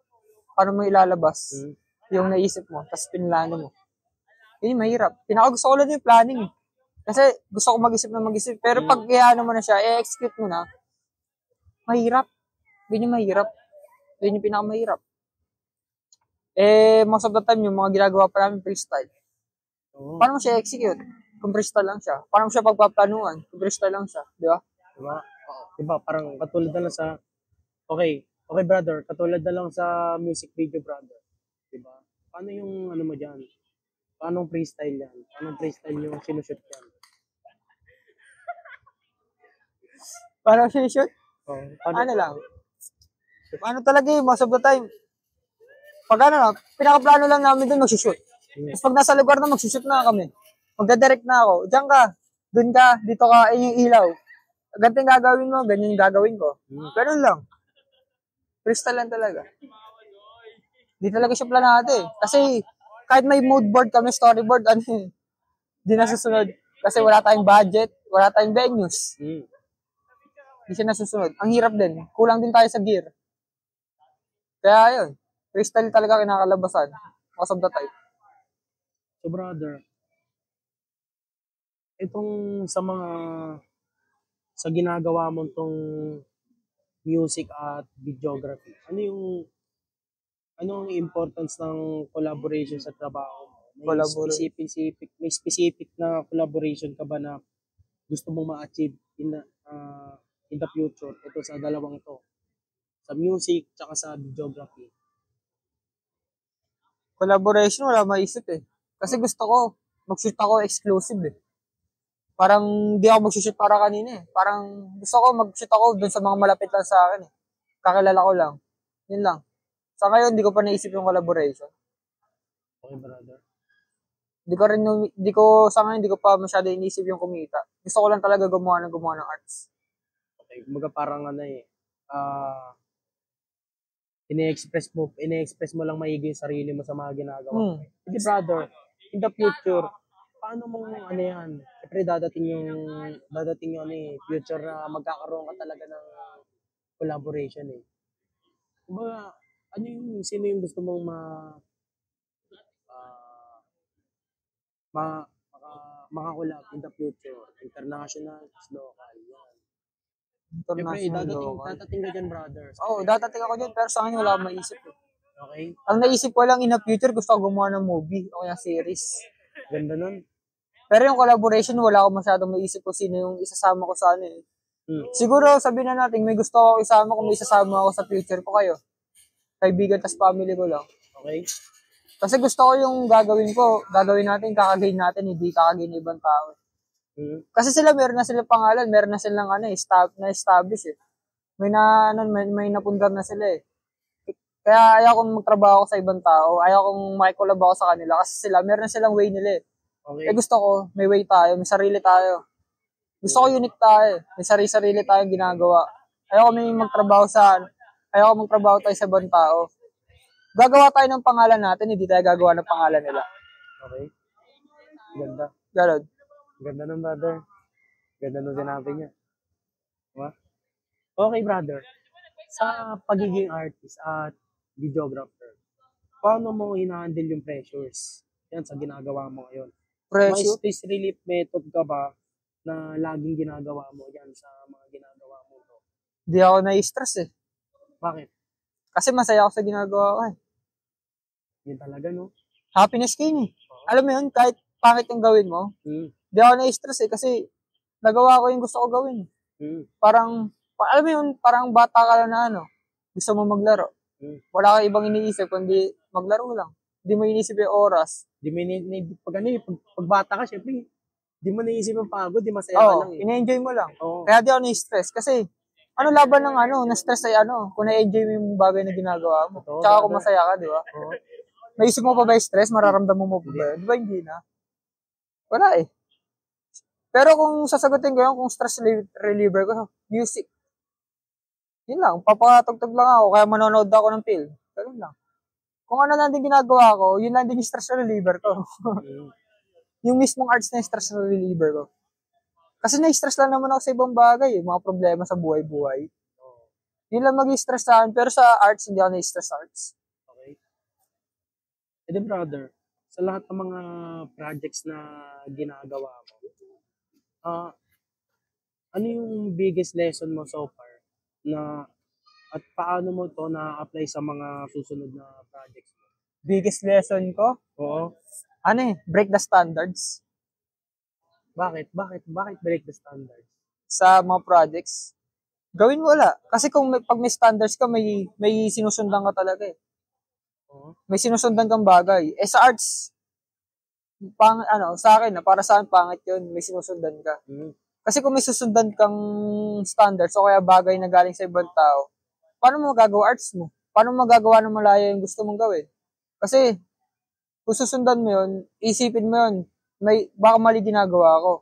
paano mo ilalabas yung naisip mo, tapos pinlano mo. Yun yung mahirap. Pinakagusto ko lang yung planning eh. Kasi gusto ko mag-isip. Pero pag iano mo na siya, i-execute mo na, mahirap. Yun yung mahirap. Yun yung pinakamahirap. Most of the time, yung mga ginagawa pa namin freestyle. Oo. Paano mo siya execute? Kung freestyle lang siya. Paano mo siya pagpaplanuhan? Kung freestyle lang siya. Di ba? Diba? Diba, parang katulad na lang sa, okay, brother, katulad na lang sa music video, brother. Diba? Paano yung ano mo dyan? Paano freestyle yan? Paano freestyle yung sinushoot yan? Paano siya shoot? Oh, Ano lang? Ano talaga yung most of the time? Pag ano na, pinakaplano lang namin doon magsushoot. Tapos pag nasa lugar na magsushoot na kami. Magdadirect na ako. Diyan ka, doon ka, dito ka, yung ilaw. Ganito yung gagawin mo, ganyan yung gagawin ko. Ganun lang. Freestyle lang talaga. Di talaga siya planado eh. Kasi kahit may mood board kami, storyboard, ano eh, di nasusunod. Kasi wala tayong budget, wala tayong venues. Di siya nasusunod. Ang hirap din. Kulang din tayo sa gear. Kaya yun, freestyle talaga kinakalabasan. Most of the time. So brother, itong sa mga sa ginagawa mo tong music at videography, ano ang importance ng collaboration sa trabaho mo? May specific na collaboration ka ba na gusto mong ma-achieve in the future ito sa dalawang to? Sa music tsaka sa videography. Collaboration, wala maisip eh. Kasi gusto ko, mag-shoot ako exclusive eh. Parang di ako mag-shoot para kanina eh. Parang gusto ko mag-shoot ako dun sa mga malapit lang sa akin eh. Kakilala ko lang. Yun lang. Sa ngayon, di ko pa naisip yung collaboration. Okay, brother. Sa ngayon, di ko pa masyado inisip yung kumita. Gusto ko lang talaga gumawa ng arts. Okay, kumbaga parang ano eh, ine-express mo lang maigi yung sarili mo sa mga ginagawa mo. Hindi brother, in the future, paano mo ano yan? Siyempre dadating yung ano eh, future na magkakaroon ka talaga ng collaboration eh. Kumbaga, sino yung gusto mong ah, makakulab in the future? International, local, yan. Siyempre, International, local. dadating ka dyan, brother. Oo, dadating ako dyan, pero sa akin wala akong maisip eh. Okay? Ang naisip ko lang in the future, gusto ko gumawa ng movie o kaya series. Ganda nun. Pero yung collaboration, wala akong masyadong maisip ko sino yung isasama ko sa ano eh. Siguro sabihin na natin, may gusto ako isama kung may isasama ako sa future ko kayo. Kaibigan tas family ko lang. Okay? Kasi gusto ko yung gagawin natin, kakagain natin, hindi kakagain ng ibang tao. Kasi sila, meron na silang pangalan, meron na silang na-establish eh. May napundar na sila eh. Kaya ayaw kong magtrabaho sa ibang tao, ayaw kong makikulab ako sa kanila kasi sila, meron na silang way nila eh. Okay. Eh gusto ko, may way tayo, may sarili tayo. Gusto ko unique tayo, may sarili tayong ginagawa. Ayaw ko magtrabaho tayo sa ibang tao. Gagawa tayo ng pangalan natin, hindi tayo gagawa ng pangalan nila. Okay. Ganda. Ganon. Ganda ng brother. Ganda nung sinabi niya. Diba? Okay, brother. Sa pagiging artist at videographer, paano mo hinahandle yung pressures? Yan sa ginagawa mo ngayon. May Pressure? stress relief method ka ba na laging ginagawa mo yan sa mga ginagawa mo? Hindi ako na-stress eh. Bakit? Kasi masaya ako sa ginagawa ko eh. Yun talaga, no? Happiness kayo eh. Alam mo yun, kahit pangit yung gawin mo, hindi ako na-stress eh kasi nagawa ko yung gusto ko gawin. Parang, alam mo yun, parang bata ka lang na ano, gusto mo maglaro. Wala kang ibang iniisip kundi maglaro lang. Hindi mo iniisip yung oras. Pag bata ka, syempre, di mo naisip yung pagod, di masaya ka lang eh. Ina-enjoy mo lang. Oo. Kaya di ako na-stress kasi laban ng na-stress ay kung na-enjoy mo yung bagay na ginagawa mo. Totoo, Tsaka kung brother. masaya ka, di ba? Oo. Naisip mo pa ba yung stress? Mararamdaman mo pa ba yun? Di ba hindi na? Wala eh. Pero kung sasagutin ko yun, kung stress reliever ko, music. Yun lang, papatugtog lang ako, kaya manonood ako ng film. Ganun lang. Kung ano lang din ginagawa ko, yun lang din yung stress reliever ko. Yung mismong arts na yung stress reliever ko. Kasi na-stress lang naman ako sa ibang bagay, mga problema sa buhay-buhay. Yun lang mag-stress sa akin, pero sa arts, hindi ako na-stress sa arts. Okay. E then brother, sa lahat ng mga projects na ginagawa mo, ano yung biggest lesson mo so far na at paano mo to na-apply sa mga susunod na projects mo? biggest lesson ko, Oo. break the standards Bakit break the standards? sa mga projects. Gawin mo wala. Kasi pag may standards ka, may sinusundan ka talaga eh. Oo. May sinusundan kang bagay. Sa arts, sa akin, para sa akin, pangit yun. May sinusundan ka. Kasi kung may susundan kang standards o kaya bagay na galing sa ibang tao, paano mo magagawa arts mo? Paano mo magagawa ng malaya yung gusto mong gawin? Kasi, kung susundan mo yun, isipin mo yun, baka mali ginagawa ko.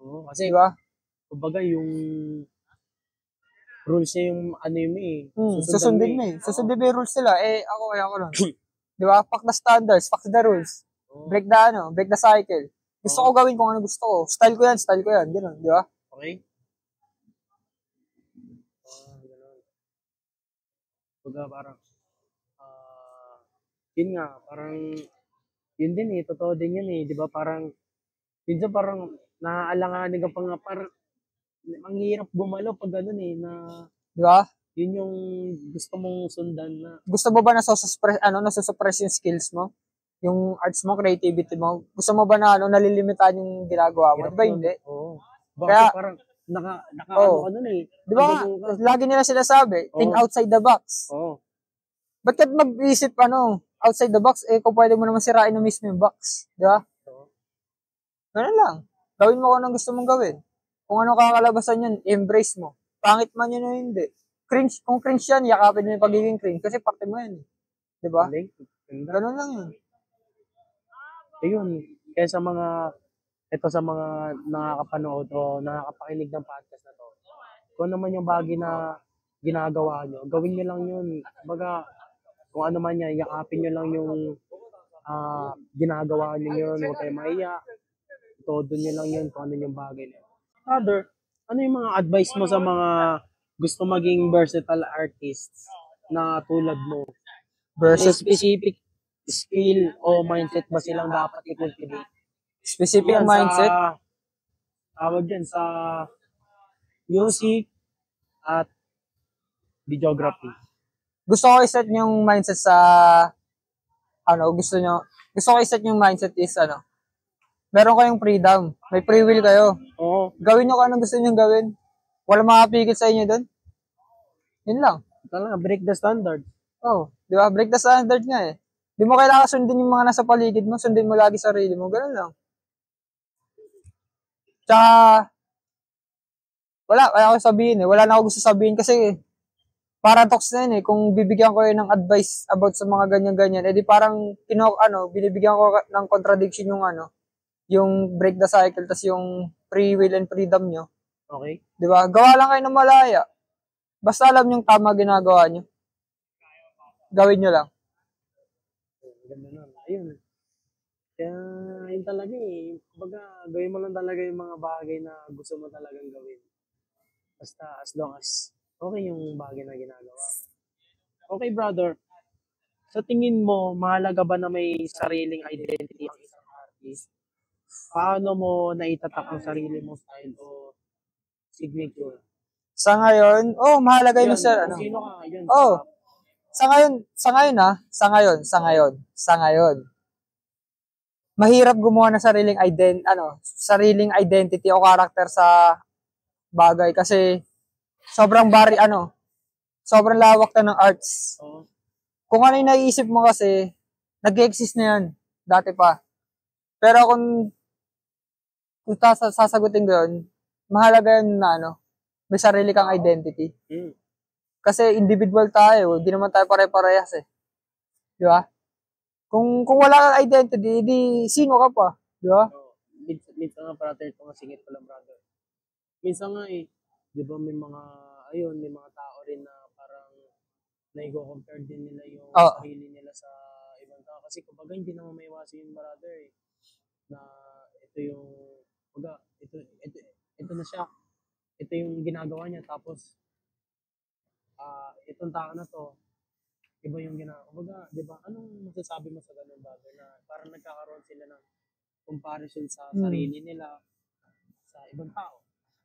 Oo, kasi, diba? Kumbaga, yung rules niya yung yun eh. Susundin mo eh. Susundin mo yung rules nila. Ako lang. Diba? Fuck the standards, fuck the rules. Break the cycle. Gusto ko gawin kung ano gusto ko. Style ko yan. Ganun, di ba? Okay. Ganun. Kumbaga parang, yun nga, parang, yun din eh, totoo din yun eh, di ba? Parang, minsan parang, naaalanganin ka pa nga, parang, ang hirap gumalaw pag ganun eh, na, di ba? Yun yung gusto mong sundan na. Gusto mo ba nasusupress yung skills mo? Yung arts mo, creativity mo? Gusto mo ba na nalilimitahan yung ginagawa mo? Di ba hindi? Oo. Bakit parang, ano ka nun eh. Di ba? Lagi nila sinasabi, think outside the box. Oo. Ba't ka mag-isip outside the box, kung pwede mo naman sirain na mismo yung box. Di ba? Ganun lang. Gawin mo kung anong gusto mong gawin. Kung ano kakalabasan yun, embrace mo. Pangit man yun o hindi. Kung cringe yan, yakapin mo yung pagiging cringe kasi parte mo yan. Di ba? Ganun lang yun. Ayun. Kaya sa mga nakakapanood o nakakapakinig ng podcast na to, kung naman yung bagay na ginagawa nyo, gawin nyo lang yun. Baga, kung ano man yan, yakapin nyo lang yung ginagawa nyo yun. Huwag kayo maiya. Todo nyo lang yun kung ano yung bagay na yun. Father, ano yung mga advice mo sa mga gusto maging versatile artists na tulad mo? May specific skill o mindset ba silang dapat i-cultivate? Specific mindset? Tawag dyan sa music at videography. Gusto ko i-set yung mindset sa gusto ko i-set yung mindset is meron kayong freedom. May free will kayo. Oo. Gawin nyo kung anong gusto nyo gawin. Walang makapigil sa inyo doon. Yun lang. Talaga, break the standard. Di ba? Break the standard nga eh. Di mo kailangan sundin yung mga nasa paligid mo. Sundin mo lagi sarili mo. Ganun lang. Tsaka, kaya ako sabihin eh. Wala na ako gusto sabihin kasi paradox na yun eh. Kung bibigyan ko yun ng advice about sa mga ganyan-ganyan, edi parang binibigyan ko ng contradiction yung break the cycle tas yung free will and freedom nyo. Okay. Di ba? Gawa lang kayo ng malaya. Basta alam yung tama ginagawa nyo. Gawin nyo lang. Ganda nun. Ayun. Kaya, yun talaga eh. Kumbaga, gawin mo lang talaga yung mga bagay na gusto mo talagang gawin. Basta as long as okay yung bagay na ginagawa. Okay, brother. Sa tingin mo, mahalaga ba na may sariling identity ang isang artist? Paano mo naitatak ang sarili mong style o signature? Sa ngayon, mahalaga yun sir. Sino ka? Yan, sa ngayon. Mahirap gumawa ng sariling identity o character sa bagay kasi sobrang sobrang lawak na ng arts. Kung ano yung naiisip mo kasi, nag-exist na yan, dati pa. Pero kung sasagutin ko yun, mahalaga yun na may sarili kang identity. Kasi individual tayo, hindi naman tayo pare-parehas eh. Di ba? Kung wala kang identity, di sino ka pa? Di ba? Minsan nga brother, ito nga singit ko lang brother. Minsan nga eh, di ba may mga tao rin na parang naigo-compare din nila yung sarili nila sa ibang tao. Kasi kumbaga hindi naman maiwasan yung brother eh. Na ito yung, ito na siya. Ito yung ginagawa niya. Tapos, itong tao na to, iba yung ginagawa. Kumbaga, di ba, anong masasabi mo sa ganun brother na parang nagkakaroon sila ng comparison sa sarili nila sa ibang tao?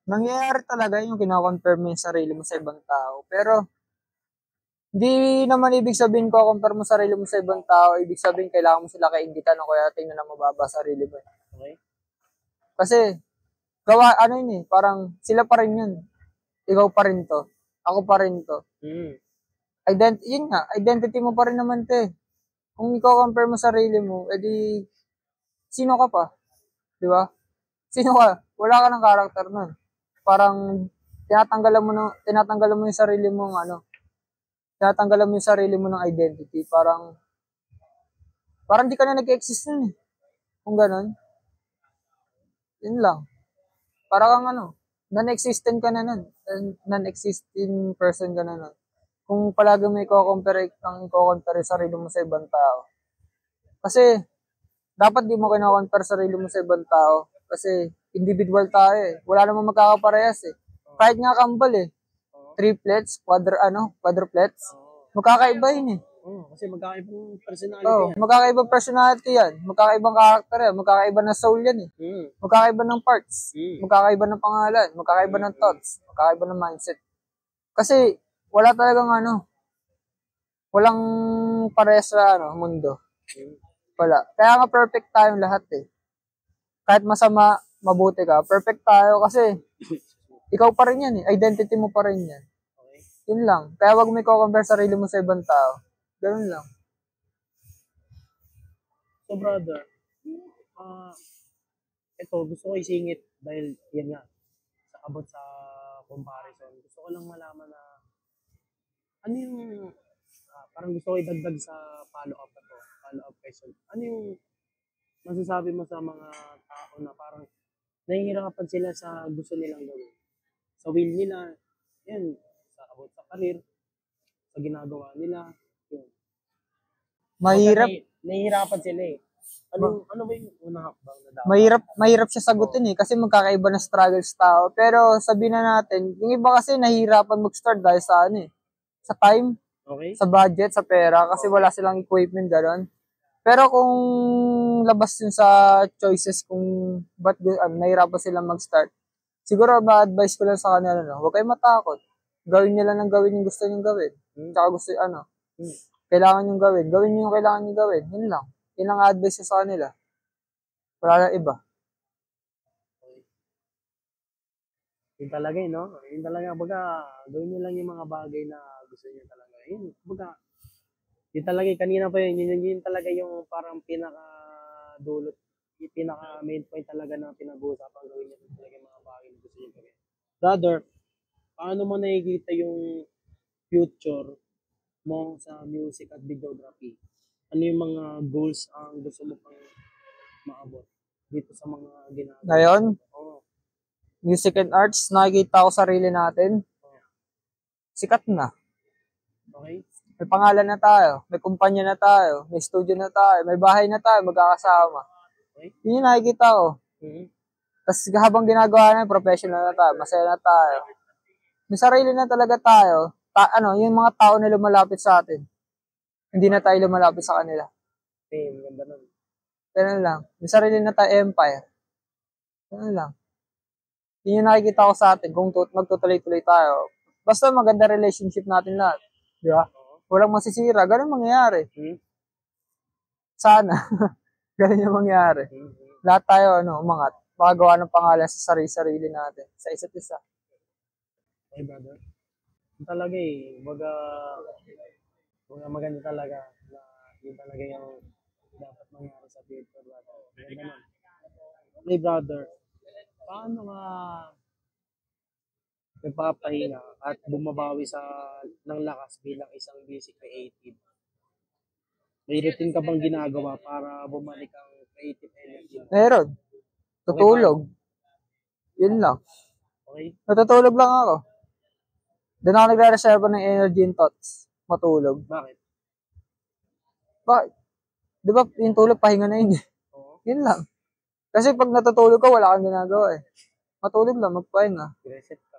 Nangyayari talaga yung kina-confirm mo yung sarili mo sa ibang tao. Pero, Hindi naman ibig sabihin ko compare mo sarili mo sa ibang tao, ibig sabihin kailangan mo sila kaingitan o kaya tingnan na mababa sarili mo. Okay? Kasi, ano yun eh, parang sila pa rin yun. Ikaw pa rin to. Ako pa rin to. Yun nga, identity mo pa rin naman to eh. Kung ikaw compare mo sarili mo, edi, sino ka pa? Di ba? Sino ka? Wala ka ng karakter nun. Parang, tinatanggalan mo yung sarili mo ng tinatanggalan mo yung sarili mo ng identity. Parang di ka na nag-exist nun eh. Kung ganun. Yun lang. Parang non-existent ka na nun. Non-existing person ka na nun. Kung palagi mo i-compare yung sarili mo sa ibang tao. Kasi, dapat di mo kina-compare sarili mo sa ibang tao. Kasi, individual tayo eh. Wala namang magkakaparehas eh. Kahit nga kambal eh. Triplets, quadruplets. Magkakaiba yun eh. Kasi magkakaibang personality magkakaibang personality yan. Magkakaibang character yan. Magkakaiba ng soul yan eh. Magkakaiba ng parts. Magkakaiba ng pangalan. Magkakaiba ng thoughts. Magkakaiba ng mindset. Kasi, wala talagang walang parehas sa mundo. Wala. Kaya nga perfect tayong lahat eh. Kahit masama, mabuti ka, perfect tayo kasi ikaw pa rin yan eh. Identity mo pa rin yan. Okay. Yun lang. Kaya wag mo i-compare sarili mo sa ibang tao. Ganun lang. So brother, ito gusto ko isingit dahil yan nga, about sa comparison. Gusto ko lang malaman na ano yung parang gusto ko idagdag sa follow-up question. Ano yung masasabi mo sa mga tao na parang nahihirapan sila sa gusto nilang gawin? Sa will nila, yan, about sa career, sa ginagawa nila, yun. Mahirap. Nahihirapan sila eh. Ano ba yung unang hakbang na dapat? Mahirap siya sagutin eh kasi magkakaiba na struggles tao. Pero sabihin na natin, yung iba kasi nahihirapan mag-start dahil sa sa time, okay, sa budget, sa pera kasi wala silang equipment gano'n. Pero kung labas yun sa choices kung ba't nahihirapan silang mag-start, siguro ma-advise ko lang sa kanila, huwag kayong matakot. Gawin nila ng gawin yung gusto nyo gawin. Tsaka gusto, kailangan nyo gawin. Gawin nyo yung kailangan nyo gawin. Yun lang. Yun ang advice sa kanila. Wala na iba. Yun talaga no? Yun talaga, baga, gawin nyo lang yung mga bagay na gusto nyo talaga. Yun, baga, yun talaga, kanina pa yun talaga yung parang pinaka-dulot, yung pinaka-main point talaga na pinag-uusapan, gawin nyo talaga yung mga bagay na gusto nyo gawin. Brother, paano mo nakikita yung future mo sa music at videography? Ano yung mga goals ang gusto mo pang maabot dito sa mga ginagawa? Ngayon, music and arts, nakikita ko sarili natin. Sikat na. Okay. May pangalan na tayo, may kumpanya na tayo, may studio na tayo, may bahay na tayo, magkakasama. Okay. Yun yung nakikita ko. Tapos habang ginagawa na, professional na tayo, masaya na tayo. May sarili na talaga tayo. Yung mga tao na lumalapit sa atin. Hindi na tayo lumalapit sa kanila. Ganda nun. Ganun lang. May sarili na tayo empire. Ganun lang. Yun yung nakikita ko sa atin kung magtutuloy-tuloy tayo. Basta maganda relationship natin lahat. Di ba? Walang masisira. Ganun mangyayari. Sana. Ganun yung mangyayari. Lahat tayo, umangat. Makagawa ng pangalan sa sarili natin. Sa isa't isa. Okay, brother. Talaga eh. Baga maganda talaga na yun talaga yung dapat mangyari sa future, brother. Okay, brother. Paano nga nagpapahinga at bumabawi ng lakas bilang isang busy creative? May routine ka bang ginagawa para bumalik ang creative energy? Meron. Tutulog. Yun lang. Okay? Natutulog lang ako. Doon ako nagre-reserve ng energy and thoughts. Matulog. Bakit? Di ba yung tulog, pahinga na yun eh. Yun lang. Kasi pag natutulog ka, wala kang ginagawa eh. Matulog lang, magpahinga. Reset ka.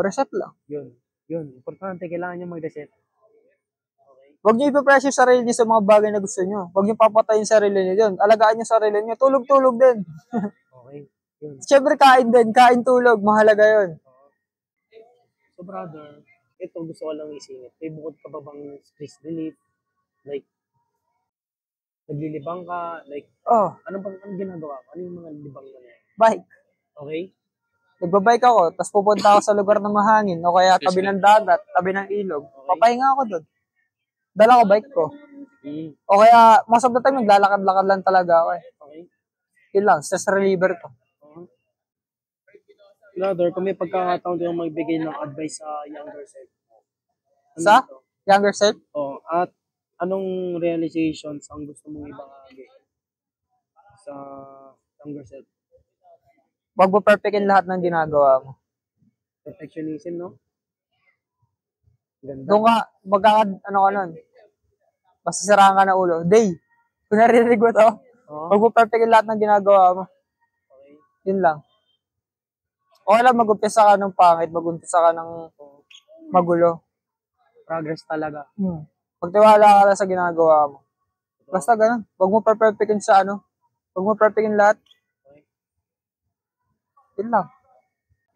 Reset lang. Yun. Importante, kailangan nyo mag-reset. Okay. Huwag nyo ipapressure sarili nyo sa mga bagay na gusto nyo. Huwag nyo papatayin sarili nyo dyan. Alagaan nyo sarili nyo. Tulog-tulog din. Okay. Yun. Siyempre kain din. Kain tulog. Mahalaga yun. So brother, ito gusto ko lang isingit. May bukod ka ba bang stress relief? Like, naglilibang ka? Like, Oh, ano ginagawa ko? Ano yung mga libang mo na? bike. Okay? Nagbabike ako, tapos pupunta ako sa lugar na mahangin, o kaya tabi ng dagat, tabi ng ilog. Papahinga ako doon. Dala ko bike ko. O kaya, most of the time, naglalakad-lakad lang talaga ako eh. Okay. Yun lang, stress reliever ko. Brother, kung may pagkakataon din magbigay ng advice sa younger self. Ano Sa? ito? Younger self? Oh, at anong realizations ang gusto mong ibahagi sa younger self? Wag mo perfectin lahat ng ginagawa mo. Perfectionism, no? Ganda. Doon ka, ano ka nun? Masasiraan ka na ulo. Day, kung naririnig mo to, wag mo perfectin lahat ng ginagawa mo. Okay. Yun lang. Okay lang, mag-umpisa ka ng pangit, mag-umpisa ka ng magulo. Progress talaga. Pagtiwala ka lang sa ginagawa mo. Basta ganun. Wag mo perfectin sa ano. Wag mo perfectin lahat. Okay. Yun lang.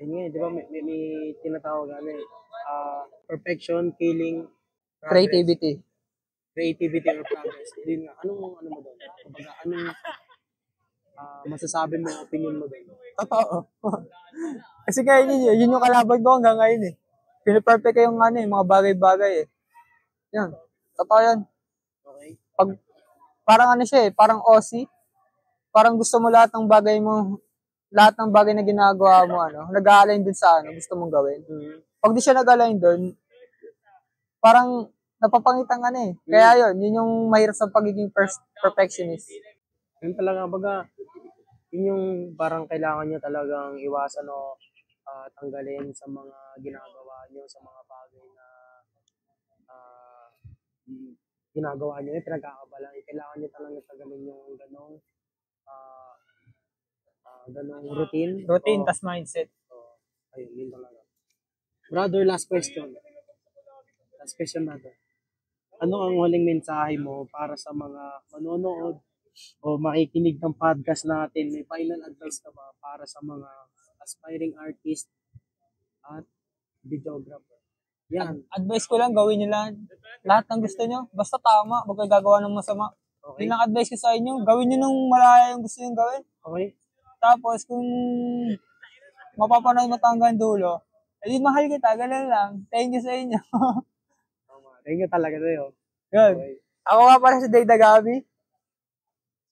Yun nga, di ba may tinatawag perfection, killing, progress. Creativity or progress. Yun nga, anong ano mo doon? Kumbaga, anong masasabi mo, opinion mo doon? Totoo. Kasi kaya yun yung kalaban ko hanggang ngayon eh. Piniperfect ko yung mga bagay-bagay eh. Yun. Totoo yun. Okay. Parang siya eh, parang OC. Parang gusto mo lahat ng bagay na ginagawa mo, nag-a-align dun sa gusto mong gawin. Pag di siya nag-align dun, parang napapangitan ka na eh. Kaya yun yung mahirap sa pagiging perfectionist. Yun talaga, baga, yun yung parang kailangan nyo talagang iwasan o tanggalin sa mga ginagawa nyo, sa mga bagay na ginagawa nyo, pinagkakabalan. Kailangan nyo talagang tanggalin yung ganong routine. Routine, tas mindset. Ayun, yun talaga. Brother, last question. Last question natin. Ano ang huling mensahe mo para sa mga manonood o makikinig ng podcast natin? May final advice ka ba para sa mga aspiring artist at videographer? Yan. Advice ko lang, gawin nyo lahat ng gusto nyo. Basta tama, huwag kayo gagawa ng masama. Okay. Yun lang advice ko sa inyo. Gawin nyo nung malaya yung gusto nyo gawin. Okay. Tapos, kung mapapanood mo hanggang dulo, edi mahal kita, ganun lang. Thank you sa inyo. Thank you talaga sa'yo. Good. Okay. Ako nga pala si Day Dagabi.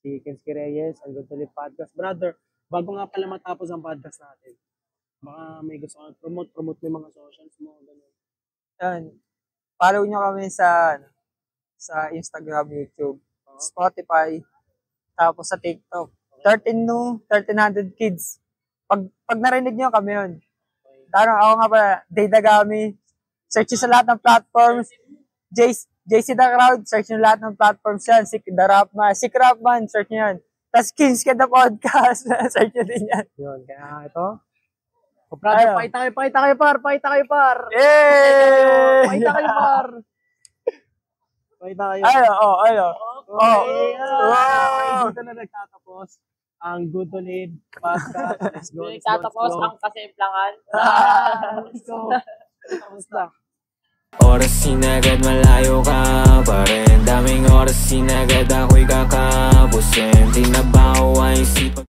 Si Kenski Reyes, ang Good to Live Podcast. Brother, bago nga pala matapos ang podcast natin, baka may gusto kang promote mo yung mga socials mo. Ganun. Yan. Follow nyo kami sa Instagram, YouTube, Spotify, tapos sa TikTok. 1300 kids. Pag narinig nyo kami yun. Ako nga pala, Day Dagami. Search sa lahat ng platforms. JC The Crowd, search nyo lahat ng platforms yan. Si Rapman, search nyo yan. Tapos Kings The Podcast, search nyo din yan. Yun, kaya ito. O brother, paita kayo par. Yay! Paita kayo par. Paita kayo. Dito na nagtatapos ang Good to Live Podcast. Let's go. Nagtatapos ang kasimplangan. Let's go. Tapos na. Oras sinagad malayo ka pa rin. Daming oras sinagad ako'y kakabusin. Di na ba ang isipan